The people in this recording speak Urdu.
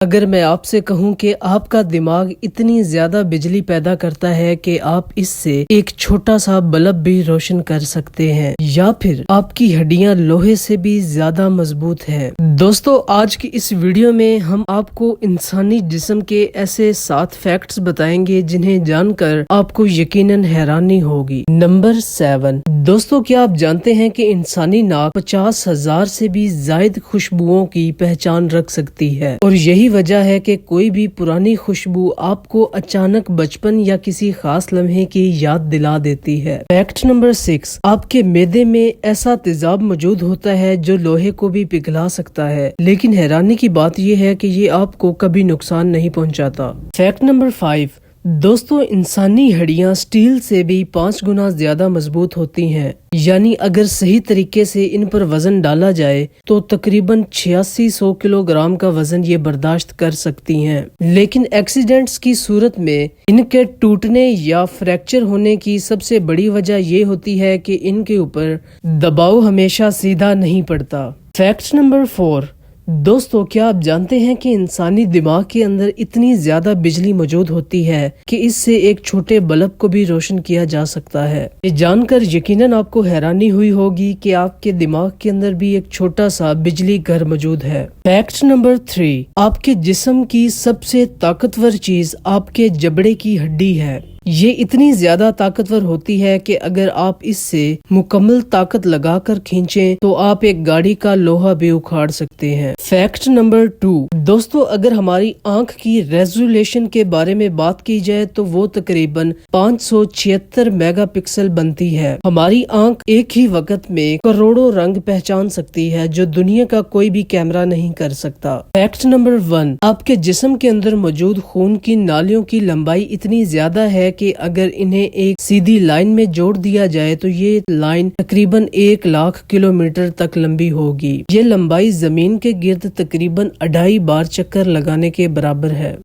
اگر میں آپ سے کہوں کہ آپ کا دماغ اتنی زیادہ بجلی پیدا کرتا ہے کہ آپ اس سے ایک چھوٹا سا بلب بھی روشن کر سکتے ہیں، یا پھر آپ کی ہڈیاں لوہے سے بھی زیادہ مضبوط ہیں۔ دوستو، آج کی اس ویڈیو میں ہم آپ کو انسانی جسم کے ایسے 7 فیکٹس بتائیں گے جنہیں جان کر آپ کو یقیناً حیرانی ہوگی۔ نمبر 7، دوستو کیا آپ جانتے ہیں کہ انسانی ناک 50,000 سے بھی زائد خوشبوؤں کی پہچان رکھ سکتی ہے، اور یہی وجہ ہے کہ کوئی بھی پرانی خوشبو آپ کو اچانک بچپن یا کسی خاص لمحے کی یاد دلا دیتی ہے۔ فیکٹ نمبر 6، آپ کے معدے میں ایسا تیزاب موجود ہوتا ہے جو لوہے کو بھی پگھلا سکتا ہے، لیکن حیرانی کی بات یہ ہے کہ یہ آپ کو کبھی نقصان نہیں پہنچاتا۔ فیکٹ نمبر 5، دوستو انسانی ہڈیاں سٹیل سے بھی 5 گنا زیادہ مضبوط ہوتی ہیں، یعنی اگر صحیح طریقے سے ان پر وزن ڈالا جائے تو تقریباً 8600 کلو گرام کا وزن یہ برداشت کر سکتی ہیں۔ لیکن ایکسیڈنٹس کی صورت میں ان کے ٹوٹنے یا فریکچر ہونے کی سب سے بڑی وجہ یہ ہوتی ہے کہ ان کے اوپر دباؤ ہمیشہ سیدھا نہیں پڑتا۔ فیکٹ نمبر 4، دوستو کیا آپ جانتے ہیں کہ انسانی دماغ کے اندر اتنی زیادہ بجلی موجود ہوتی ہے کہ اس سے ایک چھوٹے بلب کو بھی روشن کیا جا سکتا ہے۔ یہ جان کر یقیناً آپ کو حیرانی ہوئی ہوگی کہ آپ کے دماغ کے اندر بھی ایک چھوٹا سا بجلی گھر موجود ہے۔ فیکٹ نمبر 3، آپ کے جسم کی سب سے طاقتور چیز آپ کے جبڑے کی ہڈی ہے۔ یہ اتنی زیادہ طاقتور ہوتی ہے کہ اگر آپ اس سے مکمل طاقت لگا کر کھینچیں تو آپ ایک گاڑی کا لوہا بھی اکھاڑ سکتے ہیں۔ فیکٹ نمبر 2، دوستو اگر ہماری آنکھ کی ریزولیشن کے بارے میں بات کی جائے تو وہ تقریباً 576 میگا پکسل بنتی ہے۔ ہماری آنکھ ایک ہی وقت میں کروڑوں رنگ پہچان سکتی ہے جو دنیا کا کوئی بھی کیمرہ نہیں کر سکتا۔ فیکٹ نمبر 1، آپ کے جسم کے اندر موجود خون کی نالیوں کی لمبائی اتنی زیادہ ہے کہ اگر انہیں ایک سیدھی لائن میں جوڑ دیا جائے تو یہ لائن تقریباً 1,00,000 کلومیٹر تک لمبی ہوگی۔ یہ لمبائی زمین کے گرد تقریباً 2.5 بار چکر لگانے کے برابر ہے۔